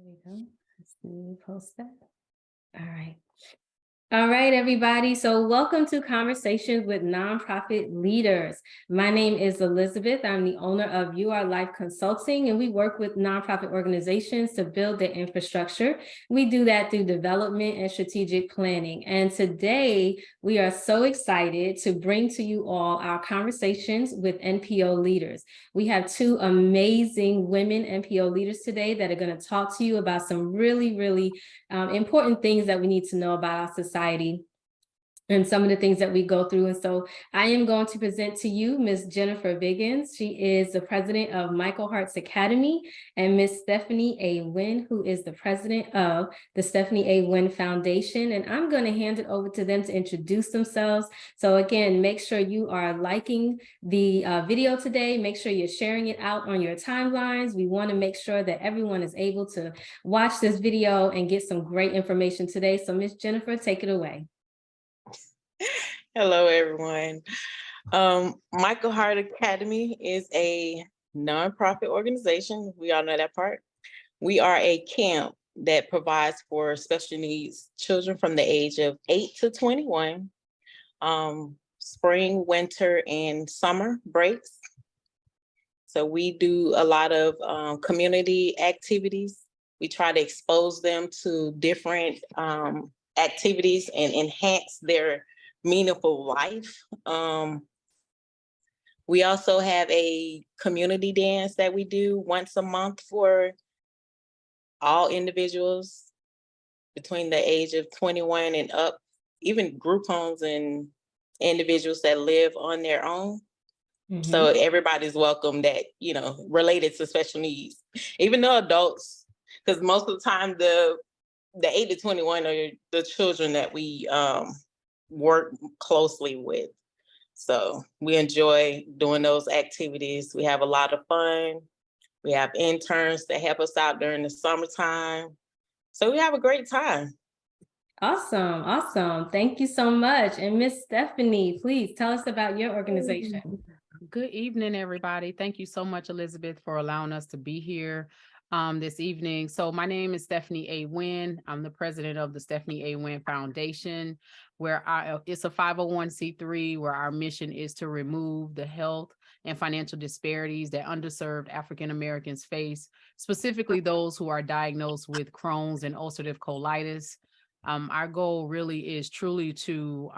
we go. Let's see, post that. All right. All right, everybody. So welcome to Conversations with Nonprofit Leaders. My name is Elizabeth. I'm the owner of You Are Life Consulting, and we work with nonprofit organizations to build their infrastructure. We do that through development and strategic planning. And today, we are so excited to bring to you all our conversations with NPO leaders. We have two amazing women NPO leaders today that are going to talk to you about some really important things that we need to know about our society and some of the things that we go through. And so I am going to present to you Ms. Jennifer Biggins. She is the president of Michael Hart's Academy, and Ms. Stephanie A. Wynn, who is the president of the Stephanie A. Wynn Foundation. And I'm going to hand it over to them to introduce themselves. So again, make sure you are liking the video today. Make sure you're sharing it out on your timelines. We want to make sure that everyone is able to watch this video and get some great information today. So Ms. Jennifer, take it away. Hello, everyone. Michael Hart Academy is a nonprofit organization. We all know that part. We are a camp that provides for special needs children from the age of 8 to 21, spring, winter, and summer breaks. So we do a lot of community activities. We try to expose them to different activities and enhance their meaningful life. We also have a community dance that we do once a month for all individuals between the age of 21 and up, even group homes and individuals that live on their own. Mm-hmm. So everybody's welcome that, related to special needs, even though adults, because most of the time the 8 to 21 are the children that we work closely with. So we enjoy doing those activities. We have a lot of fun. We have interns that help us out during the summertime. So we have a great time. Awesome. Thank you so much. And Miss Stephanie, please tell us about your organization. Good evening, everybody. Thank you so much, Elizabeth, for allowing us to be here this evening. So my name is Stephanie A. Wynn. I'm the president of the Stephanie A. Wynn Foundation, where it's a 501c3, where our mission is to remove the health and financial disparities that underserved African Americans face, specifically those who are diagnosed with Crohn's and ulcerative colitis. Our goal really is truly to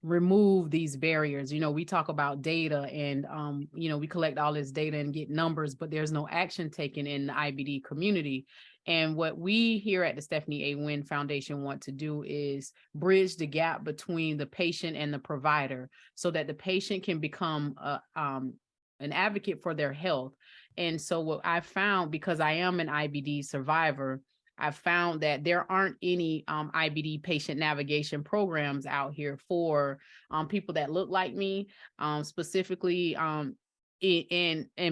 remove these barriers. We talk about data and, we collect all this data and get numbers, but there's no action taken in the IBD community. And what we here at the Stephanie A. Wynn Foundation want to do is bridge the gap between the patient and the provider so that the patient can become an advocate for their health. And so what I found, because I am an IBD survivor, I found that there aren't any IBD patient navigation programs out here for people that look like me, specifically, and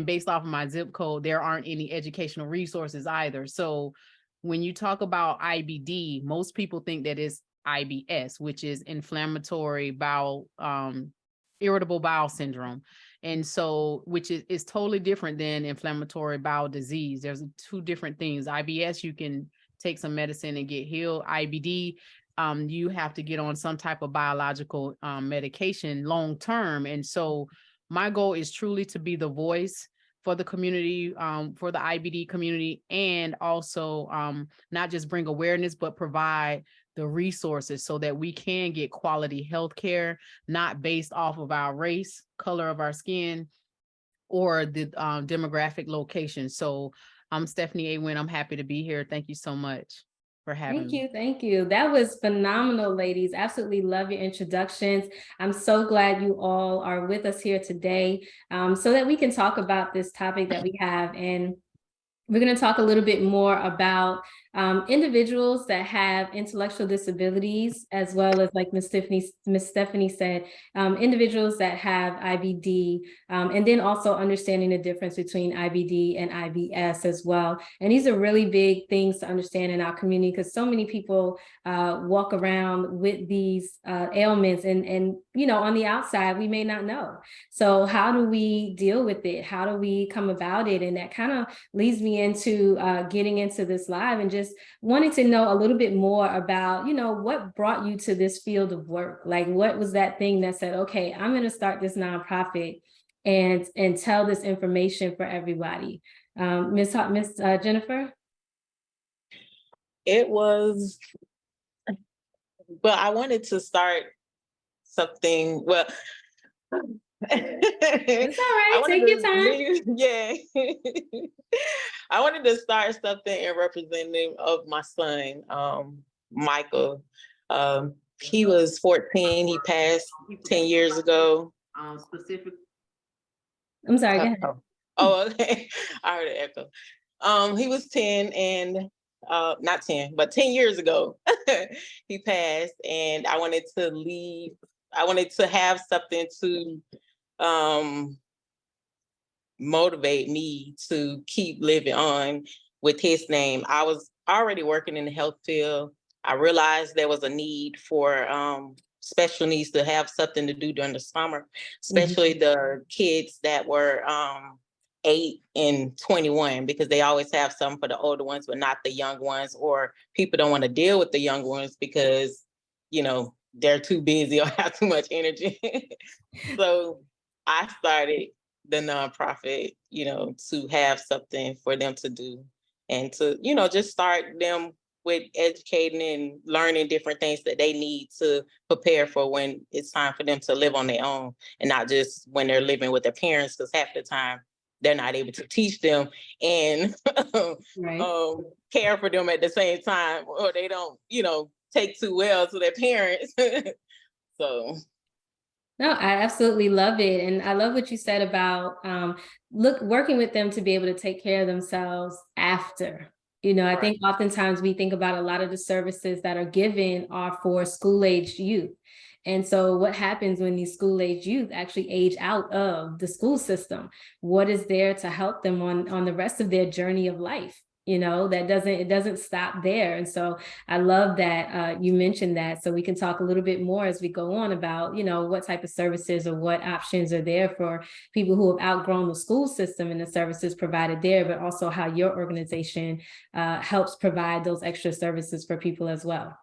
based off of my zip code, there aren't any educational resources either. So when you talk about IBD, most people think that it's IBS, which is inflammatory bowel, irritable bowel syndrome. And so, which is totally different than inflammatory bowel disease. There's two different things. IBS, you can take some medicine and get healed. IBD, you have to get on some type of biological medication long term. And so my goal is truly to be the voice for the community, for the IBD community, and also not just bring awareness, but provide the resources so that we can get quality health care, not based off of our race, color of our skin, or the demographic location. So I'm Stephanie A. Wynn. I'm happy to be here. Thank you so much for having me. Thank you. That was phenomenal, ladies. Absolutely love your introductions. I'm so glad you all are with us here today so that we can talk about this topic that we have. And we're going to talk a little bit more about individuals that have intellectual disabilities, as well as like Miss Stephanie said, individuals that have IBD, and then also understanding the difference between IBD and IBS as well. And these are really big things to understand in our community, because so many people walk around with these ailments, and you know, on the outside we may not know. So how do we deal with it? How do we come about it? And that kind of leads me into getting into this live and just wanting to know a little bit more about, you know, what brought you to this field of work? Like, what was that thing that said, okay, I'm going to start this nonprofit and tell this information for everybody? Miss Jennifer? It was, well, I wanted to start something, well, It's all right, I take your time. yeah. I wanted to start something in representative of my son, Michael. He was 14, he passed 10 years ago. Specific. I'm sorry, go ahead. Oh, okay. I heard an echo. He was 10 and not 10, but 10 years ago, he passed, and I wanted to have something to motivate me to keep living on with his name. I was already working in the health field. I realized there was a need for special needs to have something to do during the summer, especially the kids that were 8 and 21, because they always have something for the older ones, but not the young ones, or people don't want to deal with the young ones because, you know, they're too busy or have too much energy. So I started the nonprofit, you know, to have something for them to do, and to, you know, just start them with educating and learning different things that they need to prepare for when it's time for them to live on their own, and not just when they're living with their parents, because half the time they're not able to teach them and Right. care for them at the same time, or they don't, you know, take too well to their parents. So No, I absolutely love it. And I love what you said about working with them to be able to take care of themselves after. You know, I think oftentimes we think about a lot of the services that are given are for school-aged youth. And so what happens when these school-aged youth actually age out of the school system? What is there to help them on the rest of their journey of life? You know, it doesn't stop there. And so I love that you mentioned that, so we can talk a little bit more as we go on about, you know, what type of services or what options are there for people who have outgrown the school system and the services provided there, but also how your organization helps provide those extra services for people as well.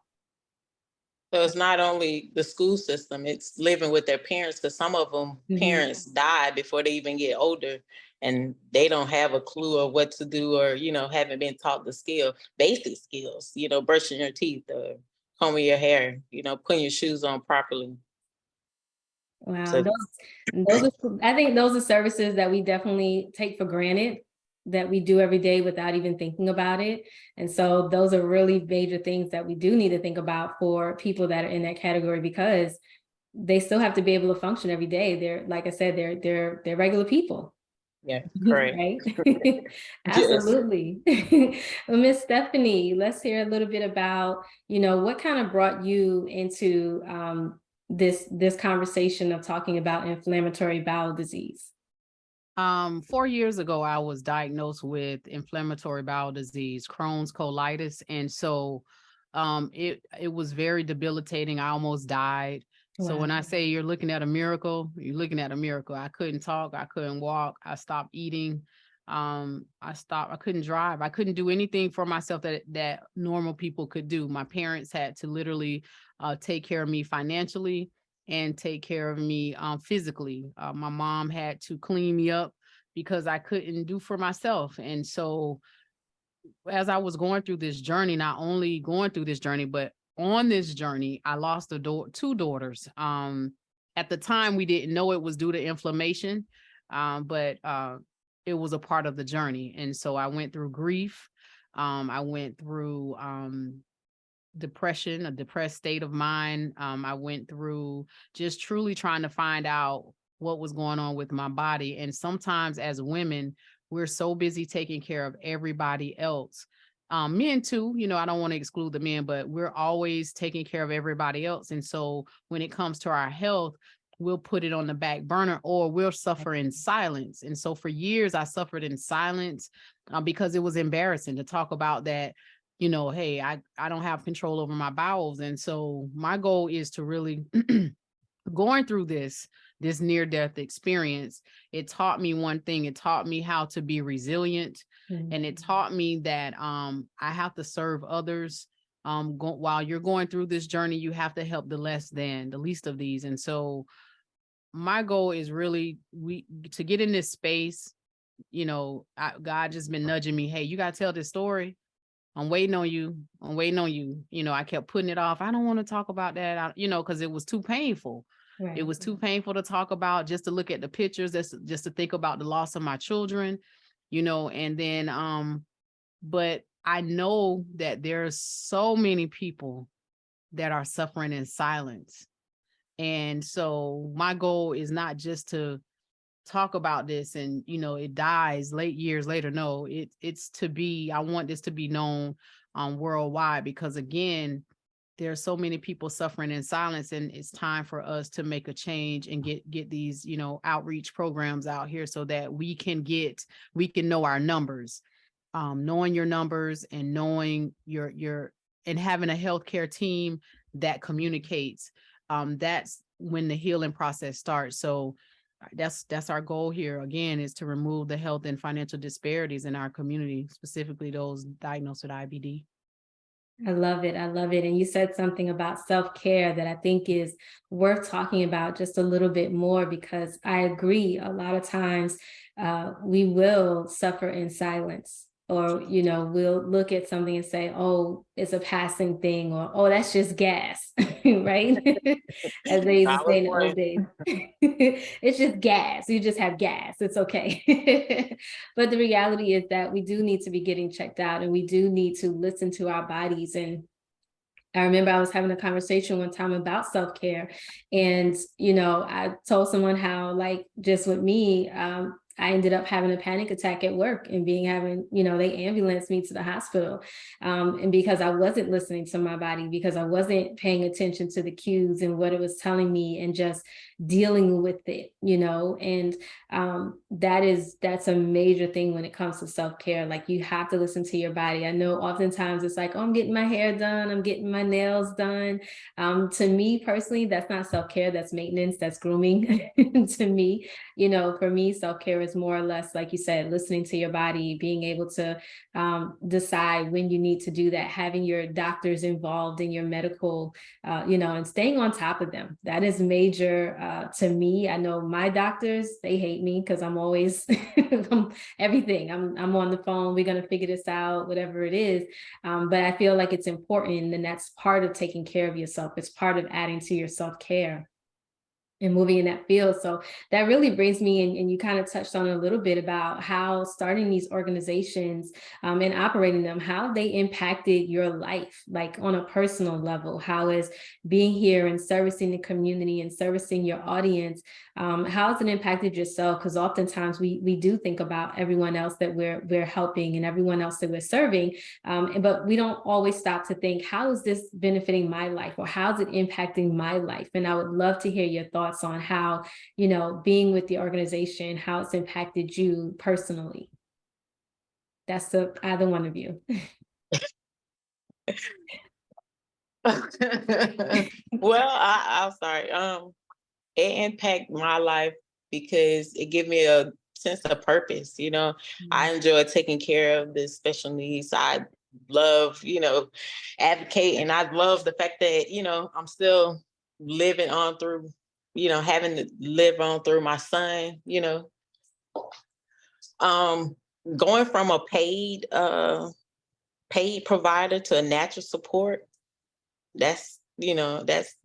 So it's not only the school system, it's living with their parents, because some of them parents die before they even get older, and they don't have a clue of what to do, or, you know, haven't been taught the basic skills, you know, brushing your teeth, combing your hair, you know, putting your shoes on properly. Wow, So I think those are services that we definitely take for granted, that we do every day without even thinking about it. And so those are really major things that we do need to think about for people that are in that category, because they still have to be able to function every day. They're, like I said, they're regular people. yeah, correct. Right. Absolutely. Well, Miss Stephanie, let's hear a little bit about, you know, what kind of brought you into this conversation of talking about inflammatory bowel disease. 4 years ago, I was diagnosed with inflammatory bowel disease, Crohn's, colitis. And so it was very debilitating. I almost died. So when I say you're looking at a miracle, you're looking at a miracle. I couldn't talk, I couldn't walk, I stopped eating. I couldn't drive. I couldn't do anything for myself that normal people could do. My parents had to literally take care of me financially and take care of me physically. My mom had to clean me up because I couldn't do for myself. And so as I was going through this journey, not only going through this journey, but on this journey, I lost two daughters. At the time, we didn't know it was due to inflammation, but it was a part of the journey. And so I went through grief. I went through depression, a depressed state of mind. I went through just truly trying to find out what was going on with my body. And sometimes as women, we're so busy taking care of everybody else Men too, I don't want to exclude the men, but we're always taking care of everybody else. And so when it comes to our health, we'll put it on the back burner, or we'll suffer in silence. And so for years, I suffered in silence because it was embarrassing to talk about that, hey, I don't have control over my bowels. And so my goal is to really going through this near-death experience, it taught me one thing. It taught me how to be resilient. And it taught me that I have to serve others. While you're going through this journey, you have to help the least of these. And so my goal is really to get in this space. God just been nudging me. Hey, you got to tell this story. I'm waiting on you. I kept putting it off. I don't want to talk about that, because it was too painful. Right. It was too painful to talk about, just to look at the pictures, just to think about the loss of my children, and then, but I know that there's so many people that are suffering in silence. And so my goal is not just to talk about this and, it dies years later. No, it's to be, I want this to be known worldwide, because again, there are so many people suffering in silence, and it's time for us to make a change and get these, outreach programs out here so that we can know our numbers, knowing your numbers and knowing and having a healthcare team that communicates. That's when the healing process starts. So that's our goal here, again, is to remove the health and financial disparities in our community, specifically those diagnosed with IBD. I love it. I love it. And you said something about self-care that I think is worth talking about just a little bit more, because I agree. A lot of times we will suffer in silence, or, we'll look at something and say, oh, it's a passing thing, or, oh, that's just gas, right? As they used to say in the old days, it's just gas. You just have gas. It's okay. But the reality is that we do need to be getting checked out, and we do need to listen to our bodies. And I remember I was having a conversation one time about self-care, and, I told someone how, like, just with me, I ended up having a panic attack at work and they ambulanced me to the hospital. And because I wasn't listening to my body, because I wasn't paying attention to the cues and what it was telling me, and just dealing with it, and that's a major thing when it comes to self-care. Like, you have to listen to your body. I know oftentimes it's like, oh, I'm getting my hair done, I'm getting my nails done. To me personally, that's not self-care, that's maintenance, that's grooming. To me, for me, self-care is more or less, like you said, listening to your body, being able to decide when you need to do that, having your doctors involved in your medical, and staying on top of them. That is major to me. I know my doctors, they hate me because I'm always everything. I'm on the phone. We're going to figure this out, whatever it is. But I feel like it's important, and that's part of taking care of yourself. It's part of adding to your self-care and moving in that field. So that really brings me in, and you kind of touched on a little bit about how starting these organizations and operating them, how they impacted your life, like on a personal level. How is being here and servicing the community and servicing your audience, how has it impacted yourself? Because oftentimes we do think about everyone else that we're helping and everyone else that we're serving, but we don't always stop to think, how is this benefiting my life, or how is it impacting my life? And I would love to hear your thoughts on how, being with the organization, how it's impacted you personally. That's to either one of you. Well, I'm sorry. It impacted my life because it gave me a sense of purpose. I enjoy taking care of the special needs. I love, advocating. I love the fact that, I'm still living on through, having to live on through my son, going from a paid provider to a natural support. That's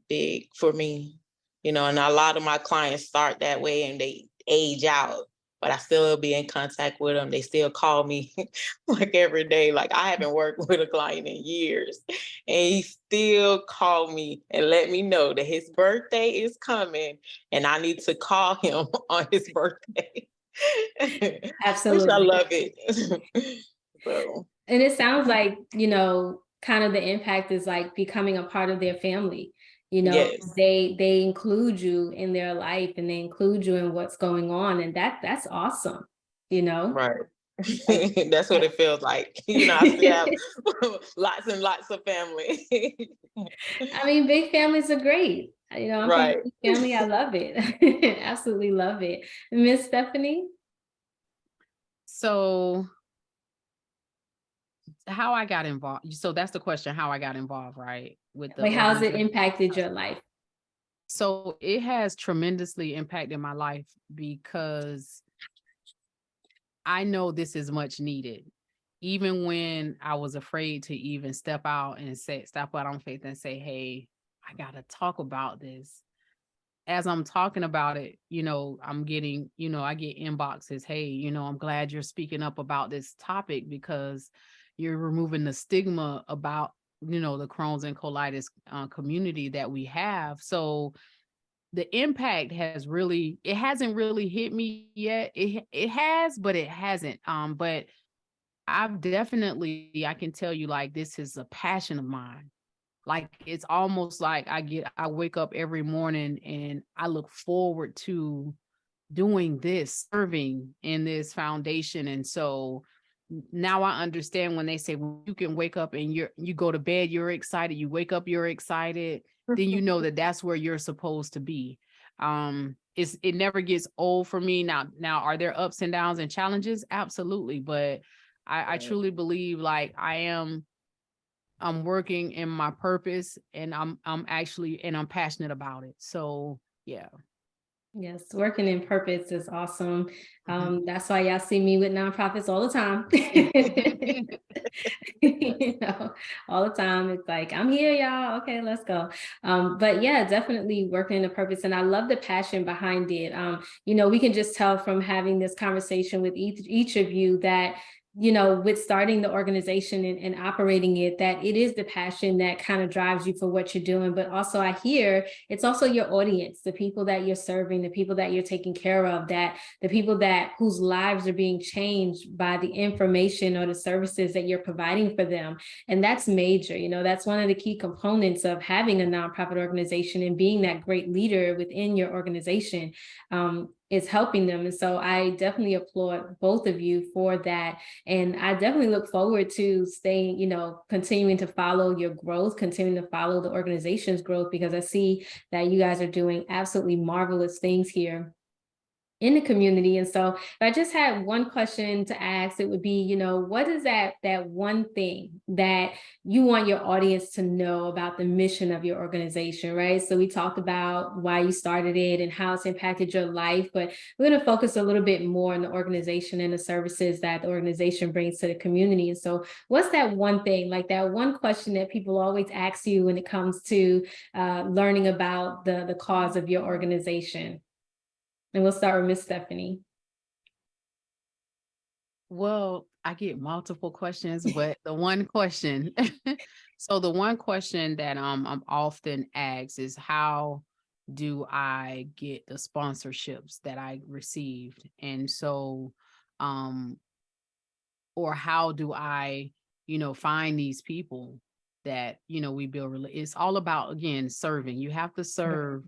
big for me, and a lot of my clients start that way and they age out, but I still be in contact with them. They still call me like every day. Like, I haven't worked with a client in years, and he still call me and let me know that his birthday is coming and I need to call him on his birthday. Absolutely. Which I love it. So. And it sounds like, kind of the impact is like becoming a part of their family. Yes. They include you in their life and they include you in what's going on. And that's awesome, Right. Like, That's what it feels like. I still have lots and lots of family. I mean, big families are great. I'm from a Right. big family. I love it. Absolutely love it. Miss Stephanie? So how I got involved. So that's the question, how I got involved, right? With the Like, how's it organization. impacted your life? So it has tremendously impacted my life because I know this is much needed. Even when I was afraid to even step out on faith and say, hey, I gotta talk about this. As I'm talking about it, I'm getting, I get inboxes, hey, I'm glad you're speaking up about this topic because you're removing the stigma about, the Crohn's and colitis community that we have. So the impact it hasn't really hit me yet. It has, but it hasn't. But I've definitely, I can tell you, like, this is a passion of mine. Like, it's almost like I wake up every morning and I look forward to doing this, serving in this foundation. And so now I understand when they say, well, you can wake up and you go to bed, you're excited, you wake up, you're excited, then you know that that's where you're supposed to be. It never gets old for me. Now, are there ups and downs and challenges? Absolutely. But I truly believe, like, I'm working in my purpose, and I'm passionate about it. So yeah. Yes, working in purpose is awesome. That's why y'all see me with nonprofits all the time. All the time. It's like, I'm here, y'all. Okay, let's go. But yeah, definitely working in a purpose. And I love the passion behind it. We can just tell from having this conversation with each of you that with starting the organization and operating it, that it is the passion that kind of drives you for what you're doing. But also I hear it's also your audience, the people that you're serving, the people that you're taking care of, that the people whose lives are being changed by the information or the services that you're providing for them. And that's major. That's one of the key components of having a nonprofit organization and being that great leader within your organization. Is helping them. And so I definitely applaud both of you for that. And I definitely look forward to staying, continuing to follow your growth, continuing to follow the organization's growth, because I see that you guys are doing absolutely marvelous things here in the community. And so if I just had one question to ask, it would be, what is that one thing that you want your audience to know about the mission of your organization, right? So we talked about why you started it and how it's impacted your life, but we're going to focus a little bit more on the organization and the services that the organization brings to the community. And so what's that one thing, like that one question that people always ask you when it comes to learning about the cause of your organization? And we'll start with Miss Stephanie. Well, I get multiple questions, but the one question, so the one question that I'm often asked is, how do I get the sponsorships that I received? And so, or how do I, find these people that, we build. It's all about, again, serving. You have to serve.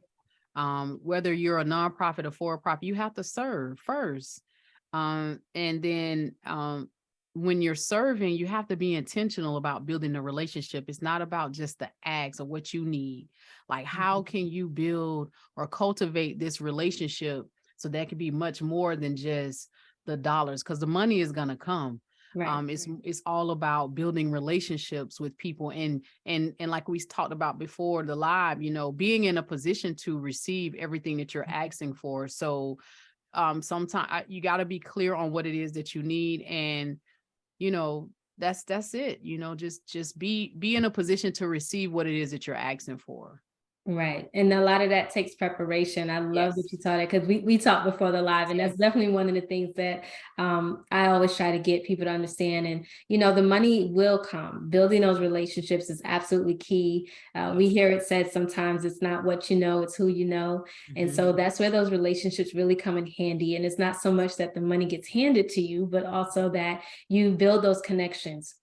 Whether you're a nonprofit or for-profit, you have to serve first. And then when you're serving, you have to be intentional about building a relationship. It's not about just the acts or what you need. Like, how can you build or cultivate this relationship so that can be much more than just the dollars? Because the money is going to come. Right. It's all about building relationships with people, and like we talked about before the live, being in a position to receive everything that you're asking for. So sometimes you got to be clear on what it is that you need, and that's it. Just be in a position to receive what it is that you're asking for. Right. And a lot of that takes preparation. I love that you taught it, because we talked before the live, and that's definitely one of the things that I always try to get people to understand. And, the money will come. Building those relationships is absolutely key. We hear it said sometimes, it's not what you know, it's who you know. And so that's where those relationships really come in handy. And it's not so much that the money gets handed to you, but also that you build those connections.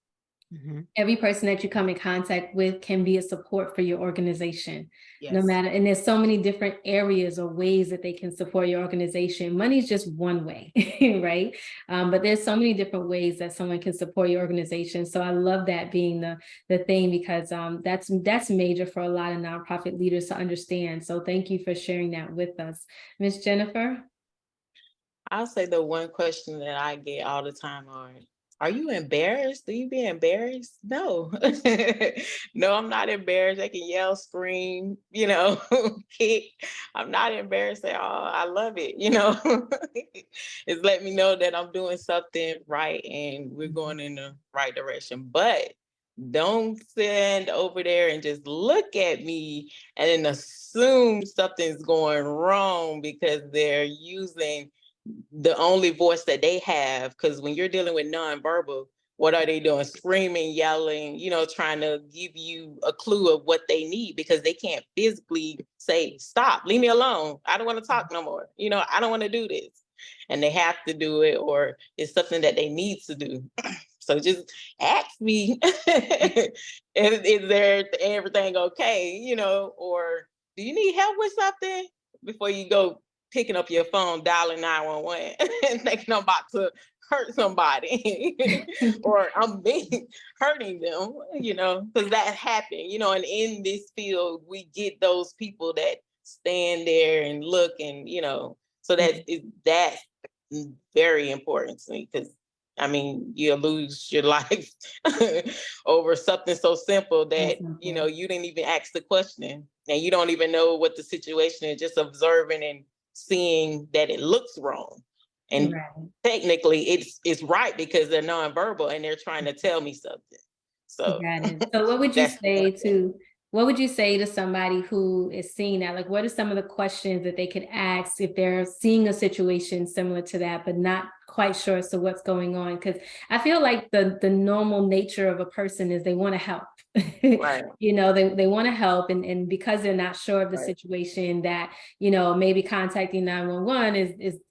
Mhm. Every person that you come in contact with can be a support for your organization, no Yes. matter, and there's so many different areas or ways that they can support your organization. Money is just one way, right? But there's so many different ways that someone can support your organization. So I love that being the thing, because that's major for a lot of nonprofit leaders to understand. So thank you for sharing that with us. Miss Jennifer? I'll say the one question that I get all the time are you embarrassed? Do you be embarrassed? No. No, I'm not embarrassed. I can yell, scream, kick. I'm not embarrassed at all. I love it, It's let me know that I'm doing something right and we're going in the right direction. But don't stand over there and just look at me and then assume something's going wrong because they're using the only voice that they have. Because when you're dealing with nonverbal, what are they doing? Screaming, yelling, trying to give you a clue of what they need, because they can't physically say, stop, leave me alone. I don't want to talk no more. I don't want to do this. And they have to do it, or it's something that they need to do. So just ask me, is there everything okay? Or do you need help with something, before you go picking up your phone, dialing 911 and thinking I'm about to hurt somebody or I'm being hurting them, because that happened, and in this field, we get those people that stand there and look and, so that's very important to me, because you lose your life over something so simple that, you didn't even ask the question and you don't even know what the situation is, just observing and seeing that it looks wrong. And technically it's right because they're nonverbal and they're trying to tell me something. So, Got it. So what would you say to somebody who is seeing that? Like, what are some of the questions that they could ask if they're seeing a situation similar to that, but not quite sure as to what's going on? Because I feel like the normal nature of a person is they want to help. right. They want to help, and because they're not sure of the situation, that maybe contacting 911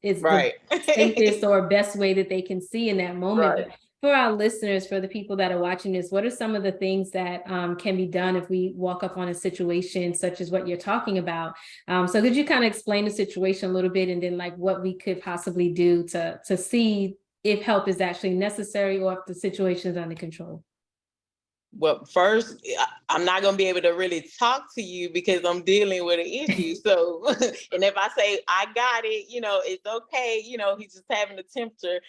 is right. the safest or best way that they can see in that moment. Right. But for our listeners, for the people that are watching this, what are some of the things that can be done if we walk up on a situation such as what you're talking about? So could you kind of explain the situation a little bit, and then like what we could possibly do to see if help is actually necessary or if the situation is under control? Well, first, I'm not going to be able to really talk to you because I'm dealing with an issue. So, and if I say I got it, it's okay. He's just having a temperature,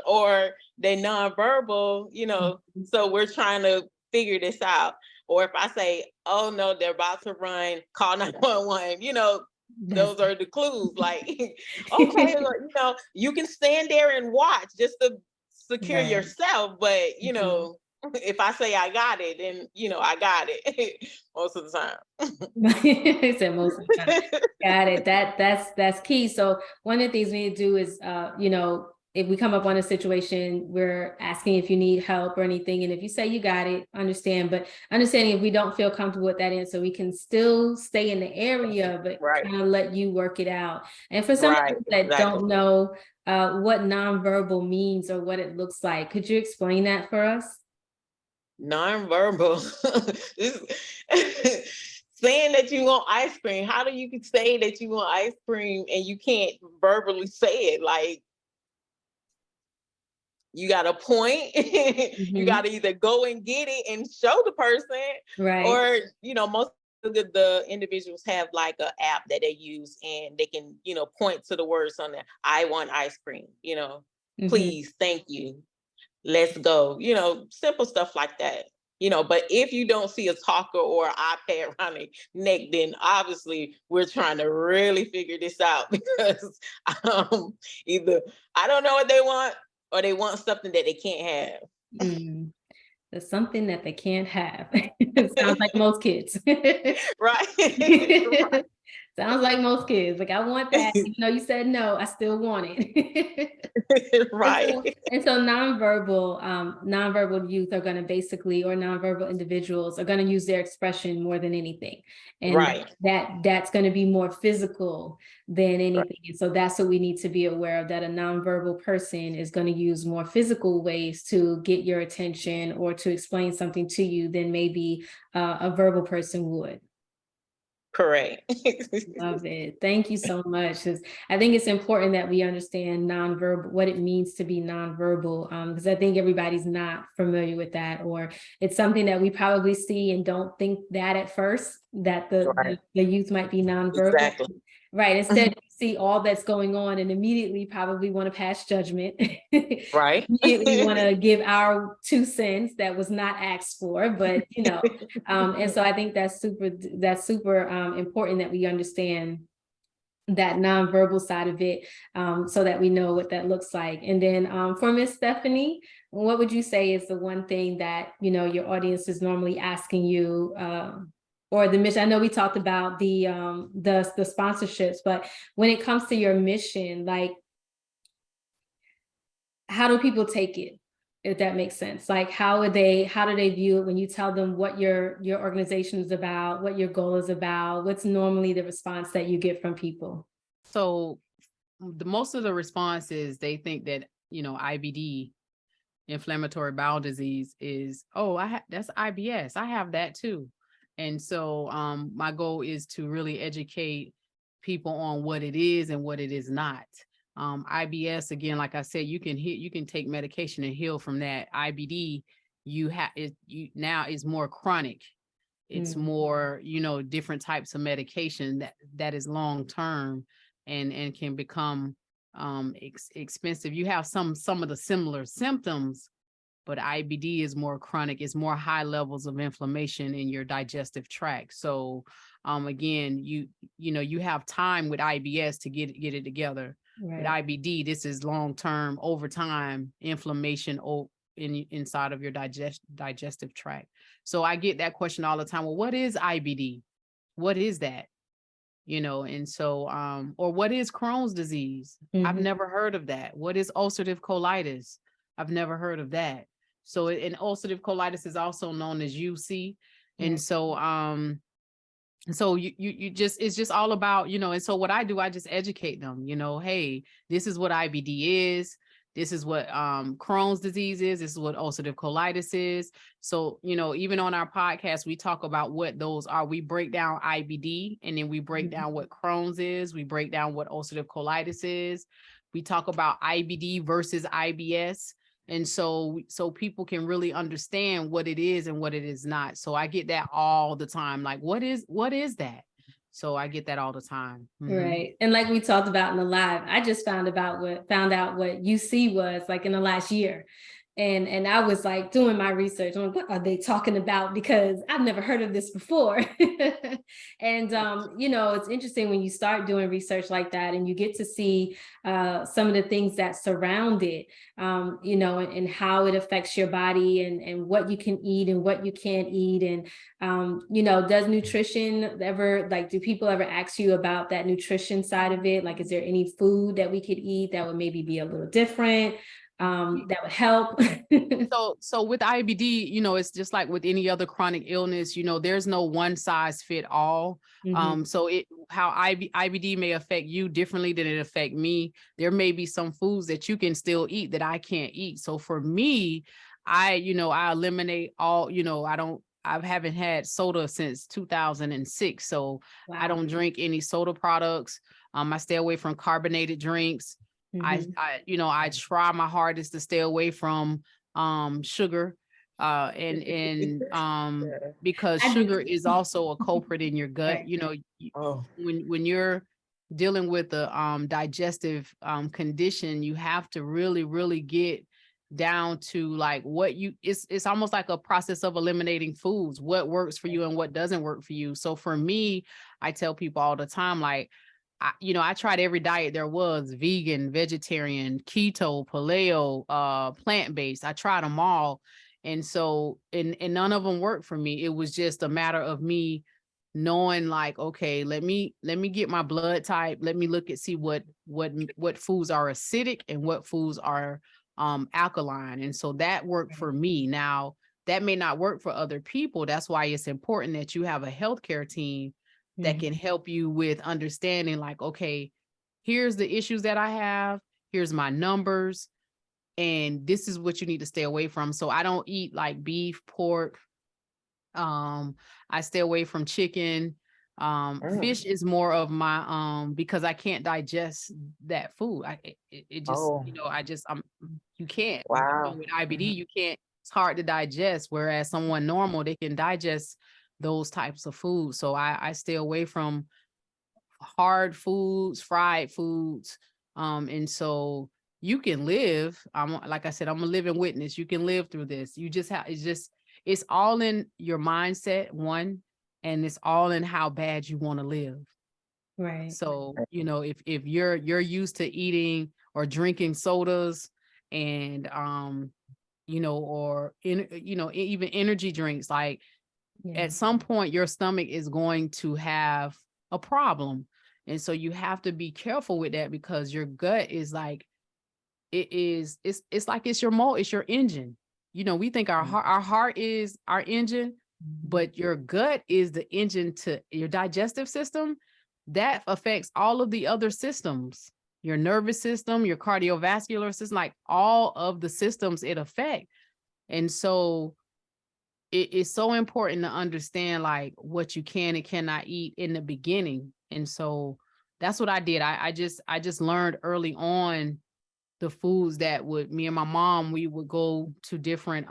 or they nonverbal. So we're trying to figure this out. Or if I say, oh no, they're about to run, call 911. Those are the clues. Like, okay, you can stand there and watch just to secure yourself, but if I say I got it, then I got it most of the time. He said most of the time. Got it. That's key. So one of the things we need to do is if we come up on a situation, we're asking if you need help or anything. And if you say you got it, understand. But understanding if we don't feel comfortable with that answer, we can still stay in the area, but kind of let you work it out. And for some people that don't know what nonverbal means or what it looks like, could you explain that for us? Nonverbal. Saying that you want ice cream. How do you say that you want ice cream and you can't verbally say it? Like, you got a point. You got to either go and get it and show the person, or most of the individuals have like an app that they use and they can point to the words on there. I want ice cream. Please, thank you. Let's go, simple stuff like that. But if you don't see a talker or an iPad around their neck, then obviously we're trying to really figure this out, because either I don't know what they want, or they want something that they can't have. There's something that they can't have. It sounds like most kids. Right. Sounds like most kids. Like, I want that. Even though you said no, I still want it. Right. And so nonverbal youth are going to basically, or nonverbal individuals are going to use their expression more than anything. And Right. that's going to be more physical than Right. anything. And so that's what we need to be aware of, that a nonverbal person is going to use more physical ways to get your attention or to explain something to you than maybe a verbal person would. Correct. Love it. Thank you so much. 'Cause I think it's important that we understand nonverbal, what it means to be nonverbal, because I think everybody's not familiar with that, or it's something that we probably see and don't think that at first, that Right. the youth might be nonverbal. Exactly. Right. Instead, you see all that's going on and immediately probably want to pass judgment. Right. Immediately want to give our 2 cents that was not asked for, but and so I think that's super important that we understand that nonverbal side of it, so that we know what that looks like. And then for Miss Stephanie, what would you say is the one thing that your audience is normally asking you, or the mission? I know we talked about the sponsorships, but when it comes to your mission, like, how do people take it? If that makes sense. Like, how do they view it when you tell them what your organization is about, what your goal is about? What's normally the response that you get from people? So most of the responses, they think that, IBD, inflammatory bowel disease, is, oh, that's IBS. I have that too. And so my goal is to really educate people on what it is and what it is not. IBS, again, like I said, you can take medication and heal from that. IBD, now is more chronic. It's more, different types of medication that is long term and can become expensive. You have some of the similar symptoms, but IBD is more chronic. It's more high levels of inflammation in your digestive tract. So again, you have time with IBS to get it together. Right. With IBD, this is long term, over time inflammation inside of your digestive tract. So I get that question all the time. Well, what is IBD? What is that? And so, or what is Crohn's disease? I've never heard of that. What is ulcerative colitis? I've never heard of that. So, and ulcerative colitis is also known as UC. And so you just, it's just all about, and so what I do, I just educate them, hey, this is what IBD is. This is what Crohn's disease is. This is what ulcerative colitis is. So, even on our podcast, we talk about what those are. We break down IBD, and then we break down what Crohn's is. We break down what ulcerative colitis is. We talk about IBD versus IBS. And so people can really understand what it is and what it is not. So I get that all the time. Like, what is that? So I get that all the time. Right. And like we talked about in the live, I just found out what UC was like in the last year. And I was like doing my research. I'm like, what are they talking about? Because I've never heard of this before. And, it's interesting when you start doing research like that and you get to see some of the things that surround it, and how it affects your body and what you can eat and what you can't eat. And, does nutrition ever, like, do people ever ask you about that nutrition side of it? Like, is there any food that we could eat that would maybe be a little different? That would help. So with IBD, it's just like with any other chronic illness, there's no one size fit all. So how IBD may affect you differently than it affect me. There may be some foods that you can still eat that I can't eat. So for me, I eliminate all, I haven't had soda since 2006. So Wow. I don't drink any soda products. I stay away from carbonated drinks. I try my hardest to stay away from sugar, because sugar is also a culprit in your gut. When you're dealing with a digestive condition, you have to really, really get down to like it's almost like a process of eliminating foods, what works for you and what doesn't work for you. So for me, I tell people all the time, like, I tried every diet there was: vegan, vegetarian, keto, paleo, plant-based. I tried them all. And so, and none of them worked for me. It was just a matter of me knowing like, okay, let me get my blood type. Let me look and see what foods are acidic and what foods are alkaline. And so that worked for me. Now, that may not work for other people. That's why it's important that you have a healthcare team that can help you with understanding like, okay, here's the issues that I have, here's my numbers, and this is what you need to stay away from. So I don't eat like beef, pork. I stay away from chicken. Fish is more of my because I can't digest that food. It just, you know, you can't. Wow. With IBD, you can't, it's hard to digest. Whereas someone normal, they can digest those types of foods. So I stay away from hard foods, fried foods. And so you can live. Like I said, I'm a living witness. You can live through this. You just have, it's all in your mindset, one, and it's all in how bad you want to live. Right. So, you know, if you're used to eating or drinking sodas and you know, or even energy drinks, like at some point your stomach is going to have a problem. And so you have to be careful with that, because your gut is like, it's like it's your engine. You know, we think our heart is our engine, but your gut is the engine to your digestive system. That affects all of the other systems, your nervous system, your cardiovascular system, like all of the systems it affects. And so it is so important to understand like what you can and cannot eat in the beginning. And so that's what I did. I just learned early on the foods that would, me and my mom, we would go to different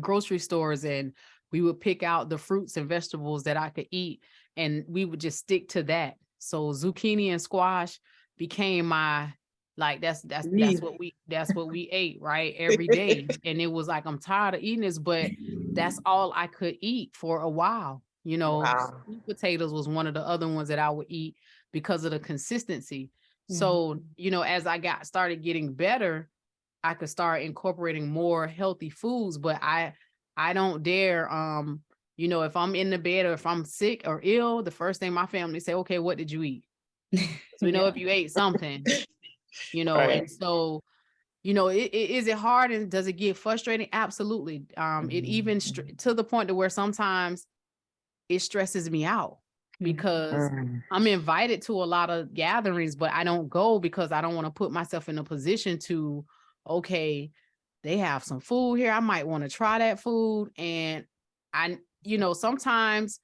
grocery stores and we would pick out the fruits and vegetables that I could eat, and we would just stick to that. So zucchini and squash became my, like, that's what we ate, right, every day. And it was like, I'm tired of eating this, but that's all I could eat for a while. You know, Wow. sweet potatoes was one of the other ones that I would eat because of the consistency. So, you know, as I started getting better, I could start incorporating more healthy foods, but I don't dare, you know, if I'm in the bed or if I'm sick or ill, the first thing my family say, okay, what did you eat? So we know if you ate something, you know. Right. And so, you know, is it hard and does it get frustrating? Absolutely. It even to the point to where sometimes it stresses me out, because I'm invited to a lot of gatherings, but I don't go because I don't want to put myself in a position to, okay, they have some food here, I might want to try that food. And you know, sometimes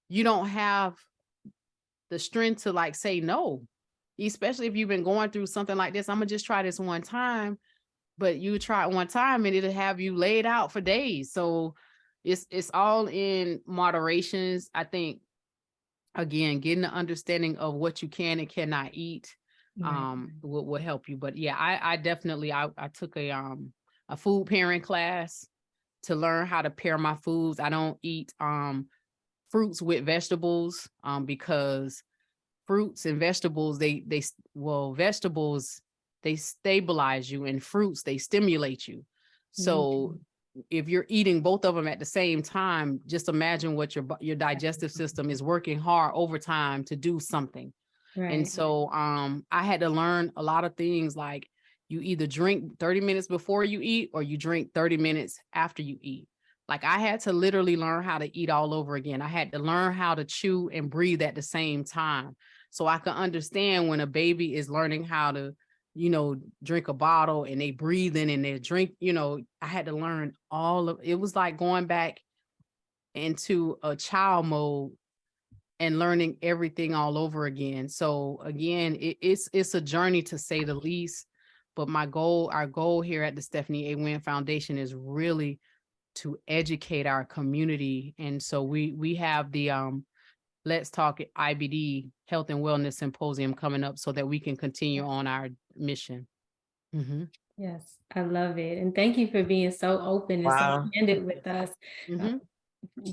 you don't have the strength to like say no, especially if you've been going through something like this. I'm gonna just try this one time, but you try it one time and it'll have you laid out for days. So it's all in moderations. I think, again, getting the understanding of what you can and cannot eat will help you. But yeah, I definitely I took a food pairing class to learn how to pair my foods. I don't eat fruits with vegetables because fruits and vegetables, vegetables, they stabilize you, and fruits, they stimulate you. So if you're eating both of them at the same time, just imagine what your digestive system is working hard overtime to do something. Right. And so I had to learn a lot of things, like you either drink 30 minutes before you eat or you drink 30 minutes after you eat. Like I had to literally learn how to eat all over again. I had to learn how to chew and breathe at the same time, so I can understand when a baby is learning how to, you know, drink a bottle and they breathe in and they drink, you know. I had to learn all of it. Was like going back into a child mode and learning everything all over again. So again, it's a journey, to say the least. But our goal here at the Stephanie A. Wynn Foundation is really to educate our community. And so we have the Let's Talk IBD Health and Wellness Symposium coming up so that we can continue on our mission. Yes, I love it. And thank you for being so open and so candid with us.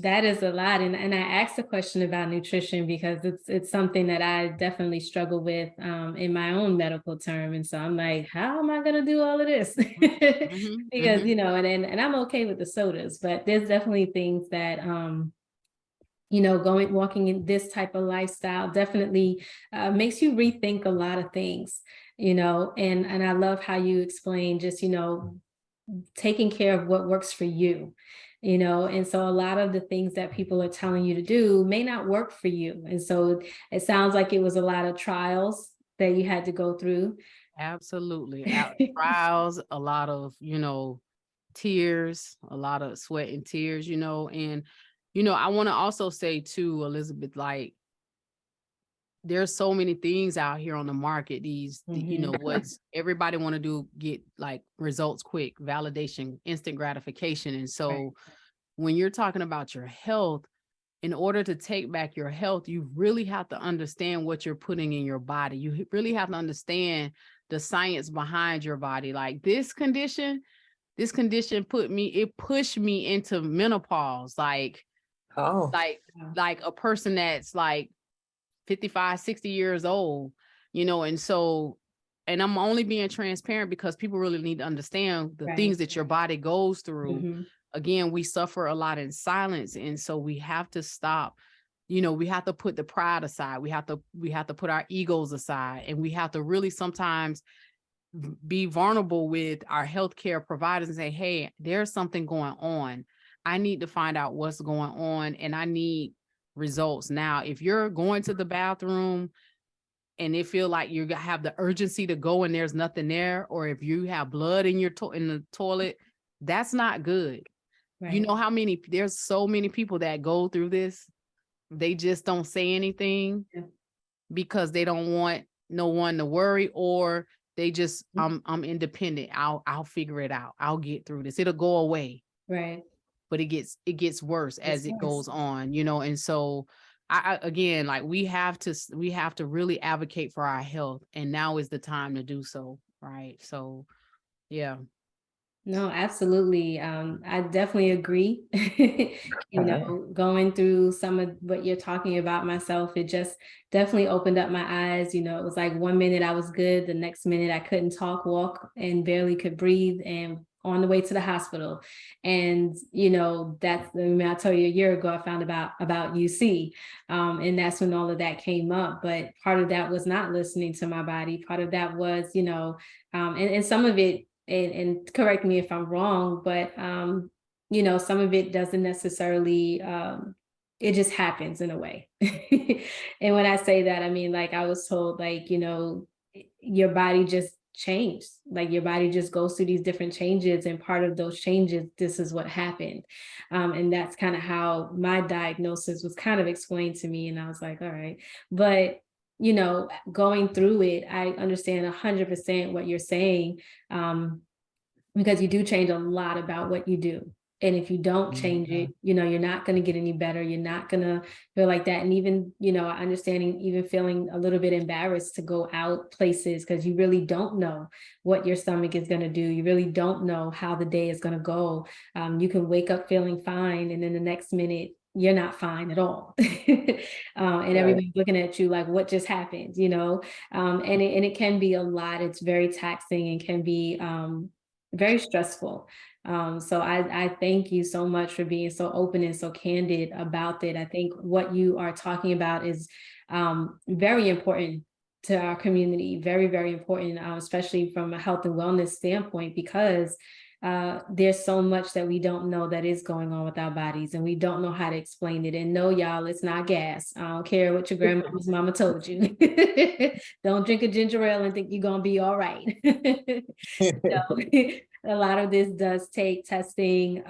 That is a lot. And I asked a question about nutrition because it's something that I definitely struggle with in my own medical term. And so I'm like, how am I going to do all of this? Because, you know, and I'm okay with the sodas, but there's definitely things that walking in this type of lifestyle definitely makes you rethink a lot of things, and I love how you explain just, taking care of what works for you, and so a lot of the things that people are telling you to do may not work for you. And so it sounds like it was a lot of trials that you had to go through. Absolutely. Trials, a lot of, tears, a lot of sweat and tears, and, I want to also say too, Elizabeth, like, there's so many things out here on the market. What's everybody want to do, get like results quick, validation, instant gratification. And so when you're talking about your health, in order to take back your health, you really have to understand what you're putting in your body. You really have to understand the science behind your body. Like this condition pushed me into menopause. Like a person that's like 55, 60 years old, and so, and I'm only being transparent because people really need to understand the things that your body goes through. Again, we suffer a lot in silence. And so we have to stop, we have to put the pride aside. We have to put our egos aside, and we have to really sometimes be vulnerable with our healthcare providers and say, hey, there's something going on. I need to find out what's going on, and I need results now. If you're going to the bathroom and it feel like you have the urgency to go and there's nothing there, or if you have blood in your in the toilet, that's not good. You know how there's so many people that go through this. They just don't say anything because they don't want no one to worry, or they just, I'm independent. I'll figure it out. I'll get through this. It'll go away. Right. But it gets worse as it goes on, and so I again, like we have to really advocate for our health, and now is the time to do so. Right. So yeah. No, absolutely. I definitely agree. Going through some of what you're talking about myself, it just definitely opened up my eyes. It was like 1 minute I was good, the next minute I couldn't talk, walk, and barely could breathe, and on the way to the hospital. And, I told you a year ago, I found about UC. And that's when all of that came up. But part of that was not listening to my body. Part of that was, and some of it, and correct me if I'm wrong, but some of it doesn't necessarily, it just happens in a way. And when I say that, I mean, like I was told, like, your body just changed, like your body just goes through these different changes, and part of those changes, this is what happened. And that's kind of how my diagnosis was kind of explained to me. And I was like, all right. But going through it, I understand 100% what you're saying, because you do change a lot about what you do. And if you don't change it, you're not going to get any better. You're not going to feel like that. And even, understanding, even feeling a little bit embarrassed to go out places, because you really don't know what your stomach is going to do. You really don't know how the day is going to go. You can wake up feeling fine, and then the next minute, you're not fine at all. And everybody's looking at you like, what just happened, and it can be a lot. It's very taxing and can be very stressful. So I thank you so much for being so open and so candid about it. I think what you are talking about is very important to our community, very, very important, especially from a health and wellness standpoint, because there's so much that we don't know that is going on with our bodies, and we don't know how to explain it. And no, y'all, it's not gas. I don't care what your grandma's mama told you. Don't drink a ginger ale and think you're gonna be all right. A lot of this does take testing.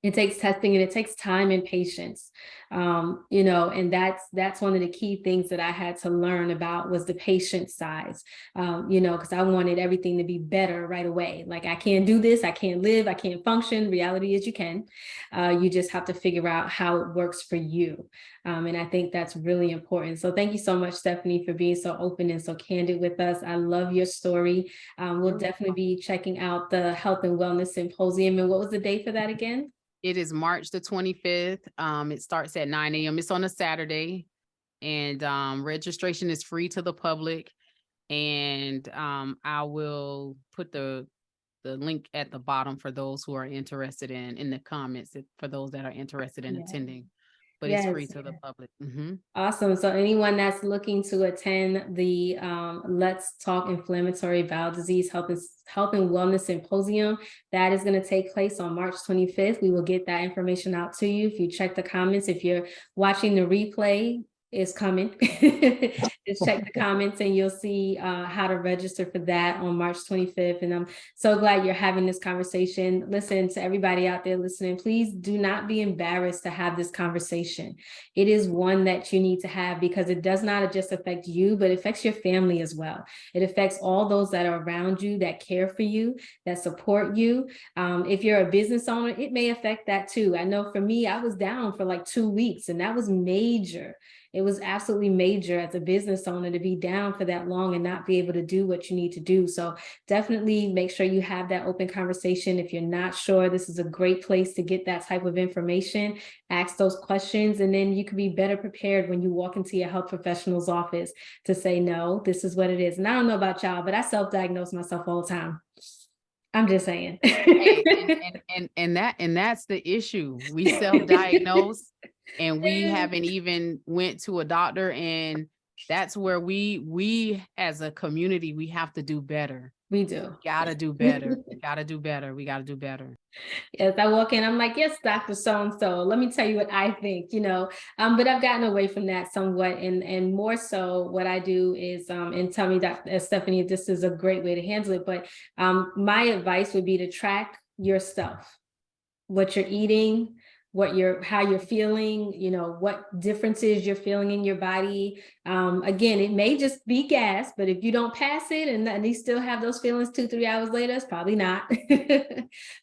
It takes testing, and it takes time and patience, and that's one of the key things that I had to learn about, was the patience side, because I wanted everything to be better right away. Like, I can't do this, I can't live, I can't function. Reality is you can. You just have to figure out how it works for you. And I think that's really important. So thank you so much, Stephanie, for being so open and so candid with us. I love your story. We'll definitely be checking out the Health and Wellness Symposium. And what was the date for that again? It is March the 25th. It starts at 9 a.m. It's on a Saturday, and registration is free to the public. And I will put the link at the bottom for those who are interested in the comments, for those that are interested in attending. but it's Yes. free to the public. Awesome. So anyone that's looking to attend the Let's Talk Inflammatory Bowel Disease Health and Wellness Symposium, that is going to take place on March 25th. We will get that information out to you. If you check the comments, if you're watching the replay, it's coming. Just check the comments and you'll see how to register for that on March 25th. And I'm so glad you're having this conversation. Listen, to everybody out there listening, please do not be embarrassed to have this conversation. It is one that you need to have because it does not just affect you, but it affects your family as well. It affects all those that are around you, that care for you, that support you. If you're a business owner, it may affect that too. I know for me, I was down for like 2 weeks and that was major. It was absolutely major as a business owner to be down for that long and not be able to do what you need to do. So definitely make sure you have that open conversation. If you're not sure, this is a great place to get that type of information. Ask those questions, and then you can be better prepared when you walk into your health professional's office to say, no, this is what it is. And I don't know about y'all, but I self-diagnose myself all the time. I'm just saying. and that's the issue. We self-diagnose and we haven't even went to a doctor, and that's where we as a community, we have to do better. We do. Gotta do better. We gotta do better. We gotta do better. Yes, I walk in, I'm like, yes, Dr. So-and-so, let me tell you what I think, but I've gotten away from that somewhat, and more so what I do is, and tell me, Dr. Stephanie, if this is a great way to handle it, but my advice would be to track your stuff, what you're eating, how you're feeling, what differences you're feeling in your body. Again, it may just be gas, but if you don't pass it and you still have those feelings 2-3 hours later, it's probably not.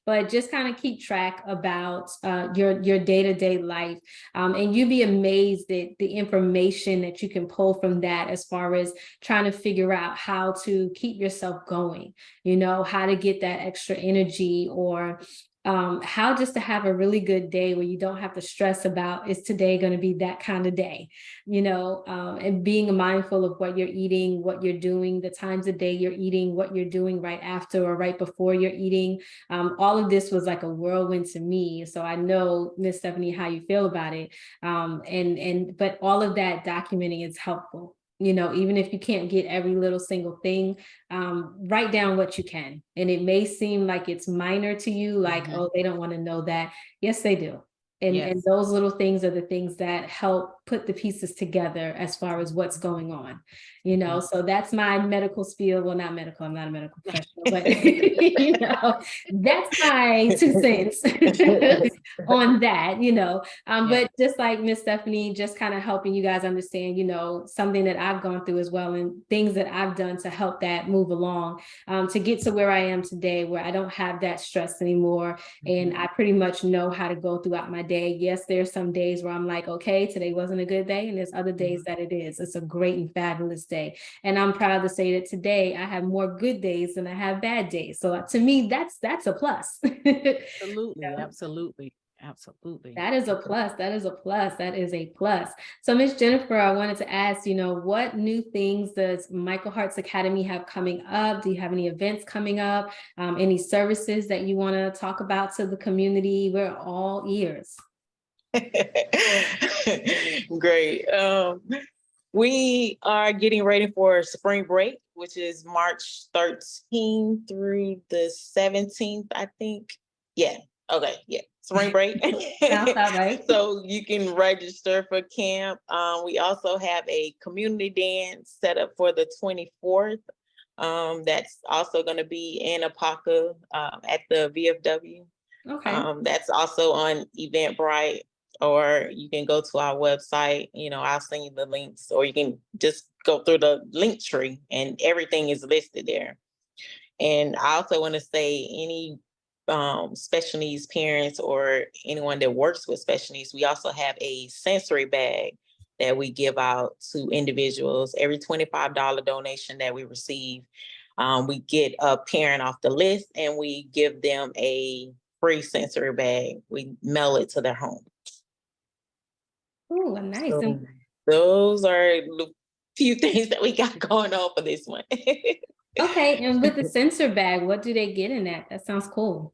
But just kind of keep track about your day-to-day life. And you'd be amazed at the information that you can pull from that as far as trying to figure out how to keep yourself going, how to get that extra energy, or how just to have a really good day where you don't have to stress about, is today going to be that kind of day, and being mindful of what you're eating, what you're doing, the times of day you're eating, what you're doing right after or right before you're eating. All of this was like a whirlwind to me. So I know, Miss Stephanie, how you feel about it. But all of that documenting is helpful. Even if you can't get every little single thing, write down what you can. And it may seem like it's minor to you, like, oh, they don't want to know that. Yes, they do. And those little things are the things that help put the pieces together as far as what's going on, so that's my medical spiel. Well, not medical, I'm not a medical professional, but that's my 2 cents on that, but just like Miss Stephanie, just kind of helping you guys understand, something that I've gone through as well, and things that I've done to help that move along, to get to where I am today, where I don't have that stress anymore. And I pretty much know how to go throughout my day. Yes, there's some days where I'm like, okay, today wasn't a good day. And there's other days that it is. It's a great and fabulous day. And I'm proud to say that today I have more good days than I have bad days. So to me, that's a plus. Absolutely. Absolutely. Absolutely. That is a plus. That is a plus. That is a plus. So Miss Jennifer, I wanted to ask, what new things does Michael Hart's Academy have coming up? Do you have any events coming up? Any services that you want to talk about to the community? We're all ears. Great. We are getting ready for spring break, which is March 13th through the 17th, I think. Yeah. Okay. Yeah. Spring break. Right. So you can register for camp. We also have a community dance set up for the 24th. That's also going to be in Apaka at the VFW. Okay. That's also on Eventbrite, or you can go to our website. I'll send you the links, or you can just go through the link tree and everything is listed there. And I also want to say, any special needs parents or anyone that works with special needs, we also have a sensory bag that we give out to individuals. Every $25 donation that we receive, we get a parent off the list and we give them a free sensory bag. We mail it to their home. Oh, nice. So those are the few things that we got going on for this one. Okay, and with the sensor bag, what do they get in that? That sounds cool.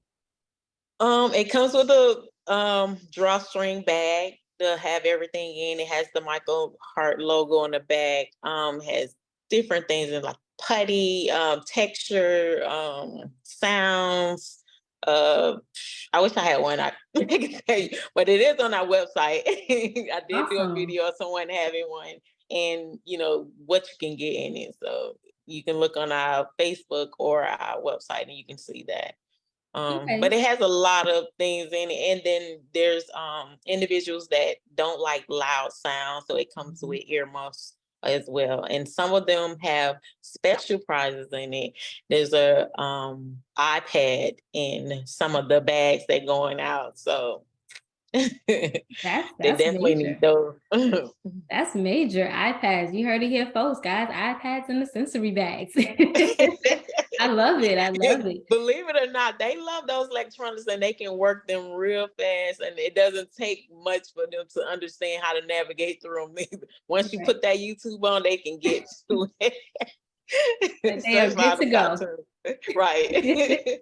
It comes with a drawstring bag. they'll have everything in. It has the Michael Hart logo on the back. Has different things in like putty, texture, sounds. I wish I had one. I can tell you, but it is on our website. I did do a Awesome. video of someone having one, and what you can get in it. So you can look on our Facebook or our website, and you can see that. Okay. But it has a lot of things in it. And then there's individuals that don't like loud sounds, so it comes with earmuffs as well. And some of them have special prizes in it. There's a iPad in some of the bags that going out. So they That's definitely major. need those. That's major. iPads. You heard it here, folks, guys. iPads in the sensory bags. I love it. I love it. Believe it or not, they love those electronics, and they can work them real fast, and it doesn't take much for them to understand how to navigate through them either. Once you put that YouTube on, they can get to it. They are good to go. Right.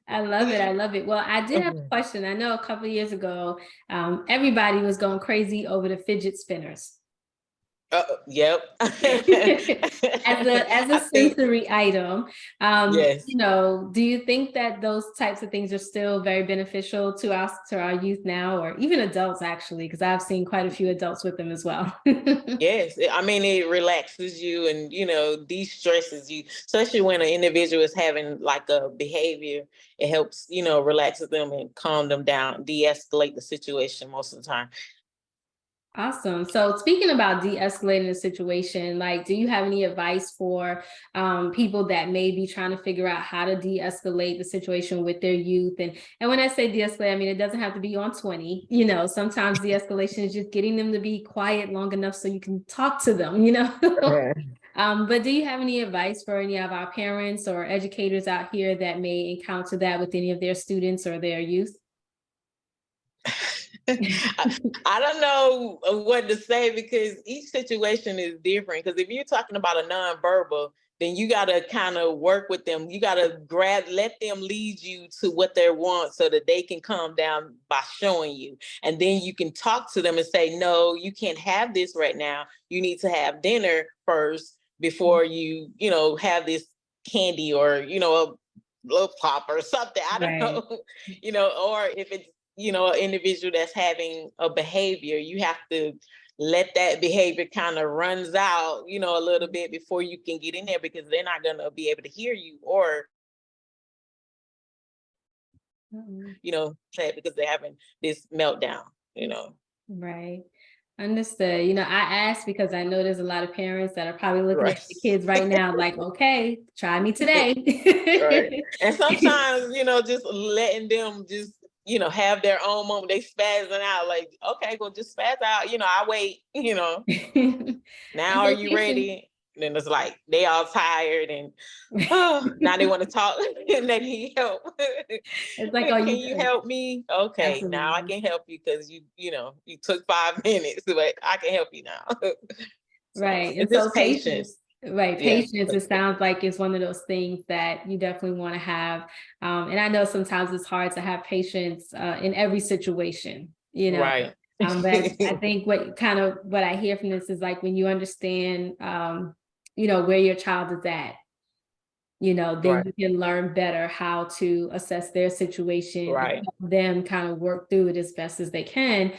I love it. I love it. Well, I did have a question. I know a couple of years ago, everybody was going crazy over the fidget spinners. Yep. As a sensory item, yes. Do you think that those types of things are still very beneficial to us, to our youth now, or even adults actually, because I've seen quite a few adults with them as well. Yes, I mean, it relaxes you and de-stresses you, especially when an individual is having like a behavior. It helps relaxes them and calm them down, de-escalate the situation most of the time. Awesome. So speaking about de-escalating the situation, like, do you have any advice for people that may be trying to figure out how to de-escalate the situation with their youth? And when I say de-escalate, I mean, it doesn't have to be on 20, sometimes de-escalation is just getting them to be quiet long enough so you can talk to them, But do you have any advice for any of our parents or educators out here that may encounter that with any of their students or their youth? I don't know what to say, because each situation is different. Because if you're talking about a nonverbal, then you got to kind of work with them. You got to let them lead you to what they want so that they can calm down by showing you. And then you can talk to them and say, no, you can't have this right now. You need to have dinner first before you, have this candy or, a little pop or something. I don't know, or if it's, an individual that's having a behavior, you have to let that behavior kind of runs out, a little bit before you can get in there, because they're not going to be able to hear you or, because they're having this meltdown, Right. Understood. I asked because I know there's a lot of parents that are probably looking at the kids right now like, okay, try me today. Right. And sometimes, just letting them just, have their own moment. They spazzing out like, okay, well, just spazz out. I wait, now are you ready? And then it's like, they all tired and now they want to talk and they need help. It's like, can you help me? Okay, Absolutely. now I can help you because you took 5 minutes, but I can help you now. Right. And just patience. Right. Patience, it sounds like it's one of those things that you definitely want to have. And I know sometimes it's hard to have patience in every situation, Right. But I think what I hear from this is like when you understand, where your child is at, then you can learn better how to assess their situation, and help them kind of work through it as best as they can,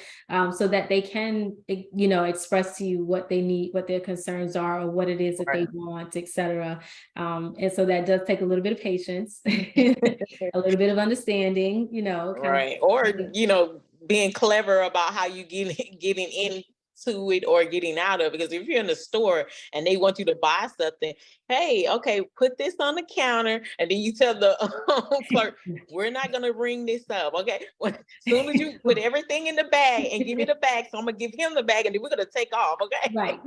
so that they can, express to you what they need, what their concerns are, or what it is that they want, etc. And so that does take a little bit of patience, a little bit of understanding, or being clever about how you getting into it or getting out of it. Because if you're in the store and they want you to buy something, hey, okay, put this on the counter, and then you tell the clerk, we're not gonna bring this up, okay? As soon as you put everything in the bag and give me the bag, so I'm gonna give him the bag, and then we're gonna take off, okay? Right.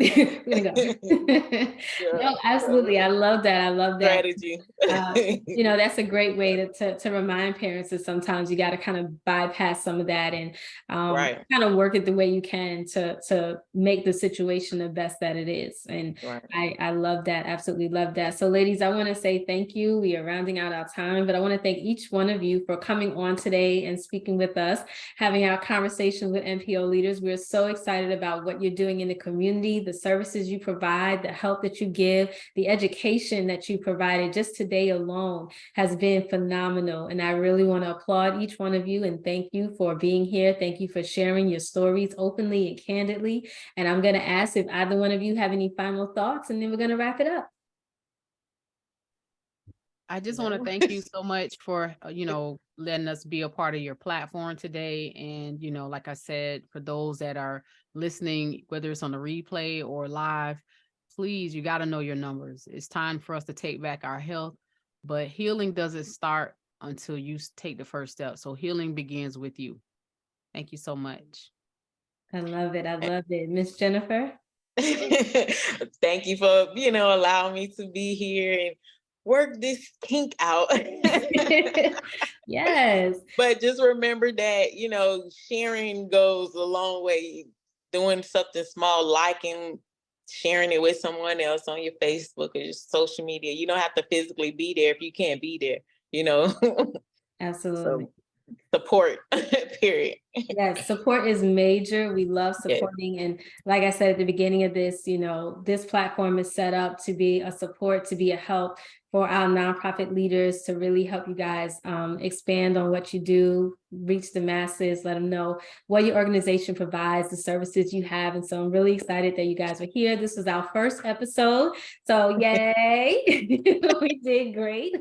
We're gonna go. No, absolutely. I love that. I love that. Strategy. That's a great way to remind parents that sometimes you got to kind of bypass some of that and kind of work it the way you can to to make the situation the best that it is. And Right. I love that. Absolutely love that. So ladies, I want to say thank you. We are rounding out our time, but I want to thank each one of you for coming on today and speaking with us, having our conversation with NPO leaders. We're so excited about what you're doing in the community, the services you provide, the help that you give, the education that you provided just today alone has been phenomenal. And I really want to applaud each one of you and thank you for being here. Thank you for sharing your stories openly and candidly. And I'm going to ask if either one of you have any final thoughts, and then we're going to wrap it up. I just want to thank you so much for, letting us be a part of your platform today. And, like I said, for those that are listening, whether it's on the replay or live, please, you got to know your numbers. It's time for us to take back our health, but healing doesn't start until you take the first step. So healing begins with you. Thank you so much. I love it. I love it. Miss Jennifer? Thank you for, allowing me to be here and work this kink out. Yes. But just remember that, sharing goes a long way. Doing something small, liking, sharing it with someone else on your Facebook or your social media. You don't have to physically be there if you can't be there, Absolutely. So, support, period. Yes, support is major. We love supporting. And like I said at the beginning of this, this platform is set up to be a support, to be a help for our nonprofit leaders, to really help you guys expand on what you do, reach the masses, let them know what your organization provides, the services you have. And so I'm really excited that you guys are here. This is our first episode. So yay, we did great.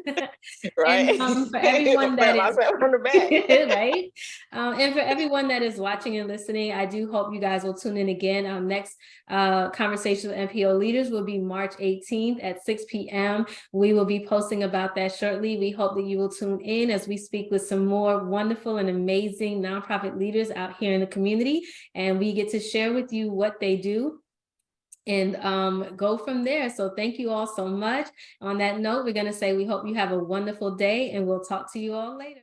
Right. And for everyone that is on the back. right. And for everyone that is watching and listening, I do hope you guys will tune in again. Our next conversation with NPO leaders will be March 18th at 6 p.m. We will be posting about that shortly. We hope that you will tune in as we speak with some more wonderful and amazing nonprofit leaders out here in the community. And we get to share with you what they do and go from there. So thank you all so much. On that note, we're going to say we hope you have a wonderful day, and we'll talk to you all later.